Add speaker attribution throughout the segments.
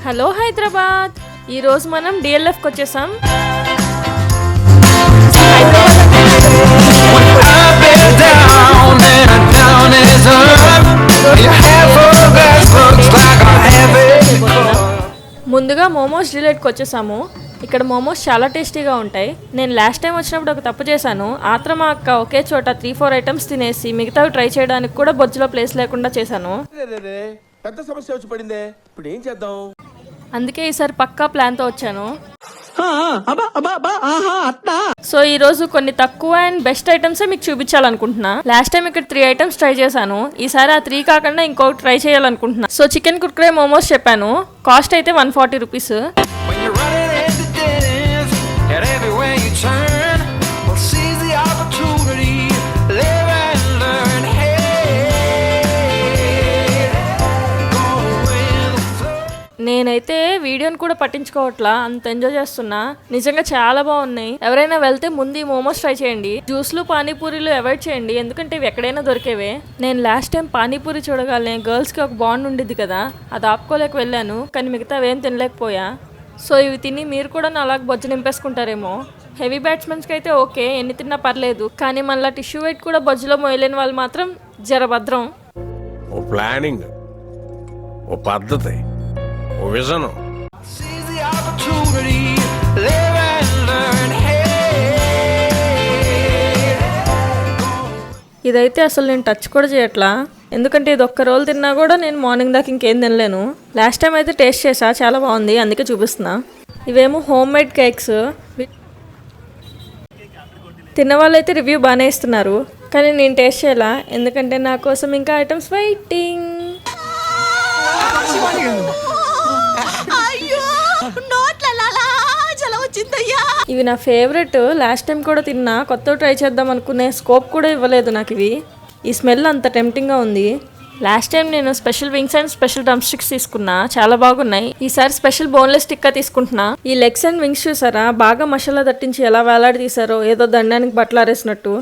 Speaker 1: Hello Hyderabad. ఈరోజు మనం డిఎల్ఎఫ్కి వచ్చేసాం. ముందుగా మోమోస్ డిలైట్కి వచ్చేసాము. ఇక్కడ మోమోస్ చాలా టేస్టీగా ఉంటాయి. నేను లాస్ట్ టైం వచ్చినప్పుడు ఒక తప్పు చేశాను. ఆత్రం మా అక్క ఒకే చోట 3-4 ఐటమ్స్ తినేసి మిగతావి ట్రై చేయడానికి కూడా బొజ్జులో ప్లేస్ లేకుండా చేశాను.
Speaker 2: పెద్ద సమస్య వచ్చి పడిందే, ఇప్పుడు ఏం చేద్దాం?
Speaker 1: అందుకే ఈసారి పక్కా ప్లాన్తో వచ్చాను. సో ఈ రోజు కొన్ని తక్కువ అండ్ బెస్ట్ ఐటమ్స్ మీకు చూపించాలనుకుంటున్నా. లాస్ట్ టైం ఇక్కడ 3 ఐటమ్స్ ట్రై చేశాను. ఈసారి ఆ 3 కాకుండా ఇంకొకటి ట్రై చేయాలనుకుంటున్నా. సో చికెన్ కుర్కురే మోమోస్ చెప్పాను. కాస్ట్ అయితే 140 రూపీస్. నేనైతే వీడియోని కూడా పట్టించుకోవట్లా, అంత ఎంజాయ్ చేస్తున్నా. నిజంగా చాలా బాగున్నాయి. ఎవరైనా వెళ్తే ముందు ఈ మోమోస్ ట్రై చేయండి. జ్యూస్లు పానీపూరీలు అవాయిడ్ చేయండి, ఎందుకంటే ఇవి ఎక్కడైనా దొరికేవే. నేను లాస్ట్ టైం పానీపూరి చూడగానే గర్ల్స్కి ఒక బాండ్ ఉండిద్ది కదా, అది ఆపుకోలేక వెళ్ళాను. కానీ మిగతా ఏం తినలేకపోయా. సో ఇవి తిని మీరు కూడా అలాగ బొజ్జు నింపేసుకుంటారేమో. హెవీ బ్యాట్స్మెన్స్కి అయితే ఓకే, ఎన్ని తిన్నా పర్లేదు. కానీ మళ్ళీ టిష్యూ వెయిట్ కూడా బొజ్జులో మోయలేని వాళ్ళు మాత్రం జరభద్రం.
Speaker 3: ఓ ప్లానింగ్, ఓ పద్ధతి, ఓ విజన్.
Speaker 1: ఇదైతే అసలు నేను టచ్ కూడా చేయట్లా, ఎందుకంటే ఇది ఒక్క రోజు తిన్నా కూడా నేను మార్నింగ్ దాకా ఇంకేం తినలేను. లాస్ట్ టైం అయితే టేస్ట్ చేసా, చాలా బాగుంది, అందుకే చూపిస్తున్నా. ఇవేమో హోమ్ మేడ్ కేక్స్. తిన్న వాళ్ళైతే రివ్యూ బాగానే ఇస్తున్నారు, కానీ నేను టేస్ట్ చేయాలా, ఎందుకంటే నా కోసం ఇంకా ఐటమ్స్ వెయిటింగ్. ఇవి నా ఫేవరెట్. లాస్ట్ టైం కూడా తిన్నా, కొత్తవి ట్రై చేద్దాం అనుకునే స్కోప్ కూడా ఇవ్వలేదు నాకు ఇవి. ఈ స్మెల్ అంత టెంప్టింగ్గా ఉంది. లాస్ట్ టైం నేను special wings and special drum sticks తీసుకున్నా, చాలా బాగున్నాయి. ఈసారి స్పెషల్ బోన్లెస్ టిక్కా తీసుకుంటున్నా. ఈ లెగ్స్ అండ్ వింగ్స్ చూసారా, బాగా మసాలా దట్టించి ఎలా వేలాడి తీసారో, ఏదో దండానికి బట్టలారేసినట్టు.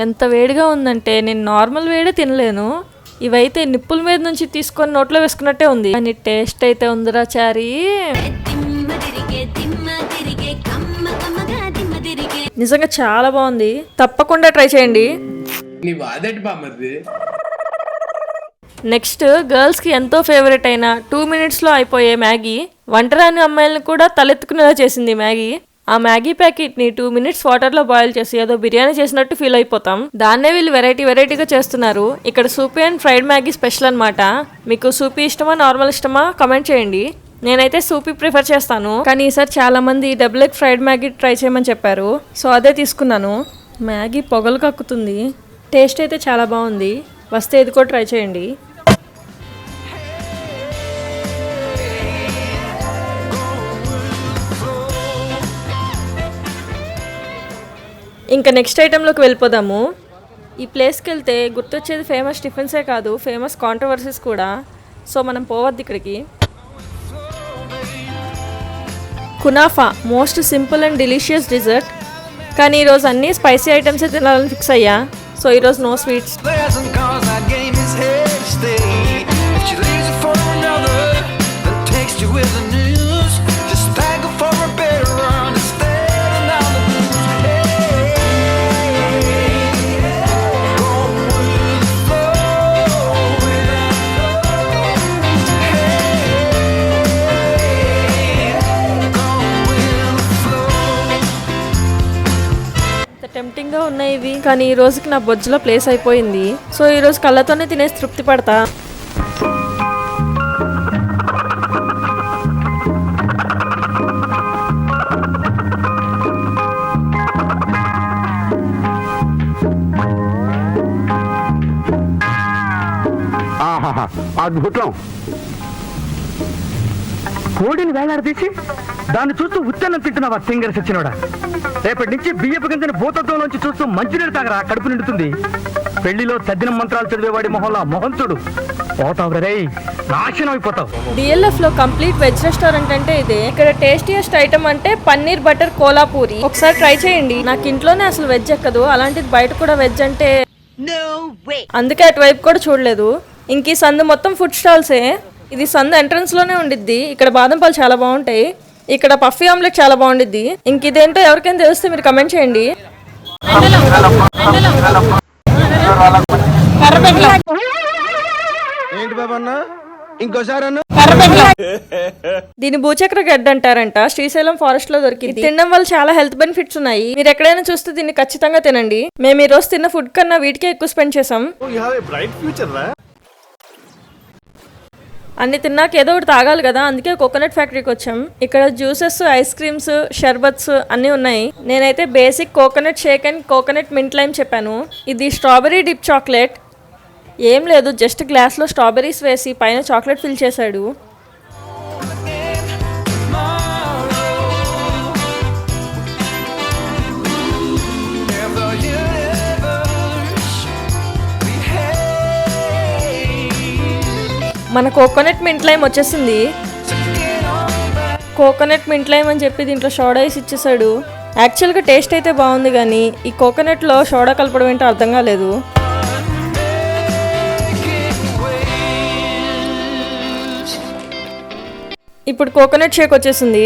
Speaker 1: ఎంత వేడిగా ఉందంటే నేను నార్మల్ వేడే తినలేను. ఇవైతే నిప్పుల మీద నుంచి తీసుకొని నోట్లో వేసుకున్నట్టే ఉంది, కానీ టేస్ట్ అయితే ఉందిరా చారీ. నిజంగా చాలా బాగుంది, తప్పకుండా ట్రై చేయండి. నెక్స్ట్ గర్ల్స్కి ఎంతో ఫేవరెట్ అయిన 2 minutesలో అయిపోయే మ్యాగీ. వంటరాని అమ్మాయిలను కూడా తలెత్తుకునేలా చేసింది మ్యాగీ. ఆ మ్యాగీ ప్యాకెట్ని 2 minutes వాటర్లో బాయిల్ చేసి ఏదో బిర్యానీ చేసినట్టు ఫీల్ అయిపోతాం. దాన్నే వీళ్ళు వెరైటీగా చేస్తున్నారు. ఇక్కడ సూపీ అండ్ ఫ్రైడ్ మ్యాగీ స్పెషల్ అనమాట. మీకు సూపీ ఇష్టమా నార్మల్ ఇష్టమా కమెంట్ చేయండి. నేనైతే సూపీ ప్రిఫర్ చేస్తాను, కానీ ఈసారి చాలా మంది double egg fried Maggi try చేయమని చెప్పారు, సో అదే తీసుకున్నాను. మ్యాగీ పొగలు కక్కుతుంది, టేస్ట్ అయితే చాలా బాగుంది. వస్తే ఇది కూడా ట్రై చేయండి. ఇంకా నెక్స్ట్ ఐటెంలోకి వెళ్ళిపోదాము. ఈ ప్లేస్కి వెళ్తే గుర్తొచ్చేది ఫేమస్ టిఫిన్సే కాదు, ఫేమస్ కాంట్రవర్సీస్ కూడా. సో మనం పోవద్దు ఇక్కడికి. కునాఫా most simple and delicious dessert, కానీ ఈరోజు అన్నీ స్పైసీ ఐటమ్సే తినాలని ఫిక్స్ అయ్యా. సో ఈరోజు నో స్వీట్స్. టెంప్టింగ్గా ఉన్నాయి ఇవి, కానీ ఈ రోజుకి నా బొజ్జులో ప్లేస్ అయిపోయింది. సో ఈరోజు కళ్ళతోనే తినేసి తృప్తి పడతా.
Speaker 4: అద్భుతం. కోడిని వేలాడదీసి దాన్ని చూస్తూ ఉత్తన్నం తింటున్నావా సింగర్స్ వచ్చినోడా? రేపటి నుంచి బియ్యపు గింజని భూతత్వం నుంచి చూస్తూ మంచినీళ్ళు తాగరా, కడుపు నిండుతుంది. పెళ్లిలో తద్దిన మంత్రాలు చదివేవాడి మొహంలా మొహం చూడు, పోతావు రే, నాశనం అయిపోతావు.
Speaker 1: డిఎల్ఎఫ్ లో కంప్లీట్ వెజ్ రెస్టారెంట్ అంటే ఇదే. ఇక్కడ టేస్టీయెస్ట్ ఐటమ్ అంటే పన్నీర్ బటర్ కోలాపూరి. ఒకసారి ట్రై చేయండి. నాకు ఇంట్లోనే అసలు వెజ్ ఎక్కదు, అలాంటిది బయట కూడా వెజ్ అంటే అందుకే అటువైపు కూడా చూడలేదు. ఇంక ఈ సందు మొత్తం ఫుడ్ స్టాల్సే. ఇది సందు ఎంట్రన్స్ లోనే ఉండిద్ది. ఇక్కడ బాదం పాలు చాలా బాగుంటాయి, ఇక్కడ పఫీ ఆమ్లెట్ చాలా బాగుండిద్ది. ఇంక ఇదేంటో ఎవరికైనా తెలిస్తే మీరు కమెంట్ చేయండి.
Speaker 2: ఏంటి బాబా అన్న ఇంకోసారి అన్న
Speaker 1: దీని భూచక్ర గడ్డ అంటారంట. శ్రీశైలం ఫారెస్ట్ లో దొరికింది. తినడం వల్ల చాలా హెల్త్ బెనిఫిట్స్ ఉన్నాయి. మీరు ఎక్కడైనా చూస్తే దీన్ని ఖచ్చితంగా తినండి. మేము ఈ రోజు తిన్న ఫుడ్ కన్నా వీటికే ఎక్కువ స్పెండ్ చేసాం. అన్ని తిన్నాక ఏదో ఒకటి తాగాలి కదా, అందుకే కోకోనట్ ఫ్యాక్టరీకి వచ్చాం. ఇక్కడ జ్యూసెస్, ఐస్ క్రీమ్స్, షర్బత్స్ అన్నీ ఉన్నాయి. నేనైతే basic coconut shake and coconut mint lime చెప్పాను. ఇది స్ట్రాబెరీ డిప్ చాక్లెట్. ఏం లేదు, జస్ట్ గ్లాస్లో స్ట్రాబెర్రీస్ వేసి పైన చాక్లెట్ ఫిల్ చేశాడు. మన కోకోనట్ మింట్ లైమ్ వచ్చేసింది. కోకోనట్ మింట్ లైమ్ అని చెప్పి దీంట్లో సోడా వేసి ఇచ్చేసాడు. యాక్చువల్గా టేస్ట్ అయితే బాగుంది, కానీ ఈ కోకోనట్లో సోడా కలపడం ఏంటో అర్థం కాలేదు. ఇప్పుడు కోకోనట్ షేక్ వచ్చేసింది.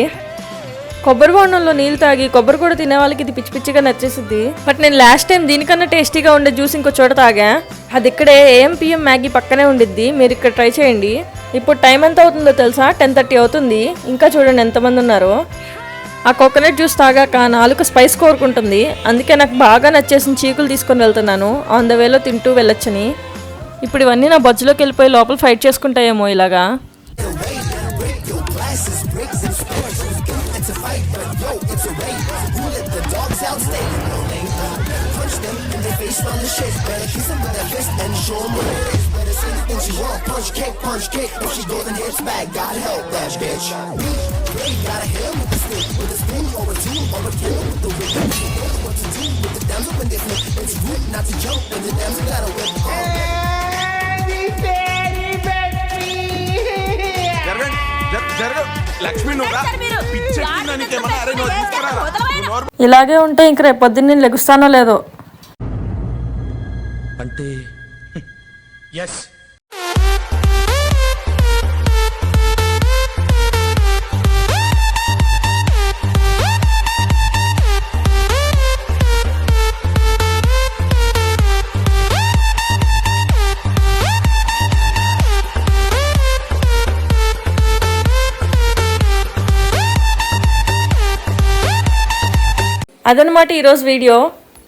Speaker 1: కొబ్బరి బొండంలో నీళ్ళు తాగి కొబ్బరి కూడా తినే వాళ్ళకి ఇది పిచ్చి పిచ్చిగా నచ్చేసింది. బట్ నేను లాస్ట్ టైం దీనికన్నా టేస్టీగా ఉండే జ్యూస్ ఇంకో చోట తాగా. అది ఇక్కడే AM/PM మ్యాగీ పక్కనే ఉండిద్ది. మీరు ఇక్కడ ట్రై చేయండి. ఇప్పుడు టైం ఎంత అవుతుందో తెలుసా? 10:30 అవుతుంది. ఇంకా చూడండి ఎంతమంది ఉన్నారో. ఆ కోకోనట్ జ్యూస్ తాగాక నాలుగు స్పైస్ కోరుకుంటుంది. అందుకే నాకు బాగా నచ్చేసిన చీకులు తీసుకొని వెళ్తున్నాను. ఆన్ ద వేలో తింటూ వెళ్ళొచ్చని. ఇప్పుడు ఇవన్నీ నా బొజ్జులోకి వెళ్ళిపోయి లోపల ఫైట్ చేసుకుంటాయేమో ఇలాగా. ఇలాగే ఉంటే ఇంక రేపు పొద్దున్న నేను లెగుస్తానో లేదో.
Speaker 2: అంటే ఎస్
Speaker 1: అదనమాట ఈరోజు వీడియో.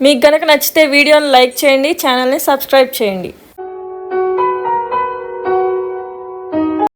Speaker 1: మీకు గనక నచ్చితే వీడియోని లైక్ చేయండి, ఛానల్ని సబ్స్క్రైబ్ చేయండి.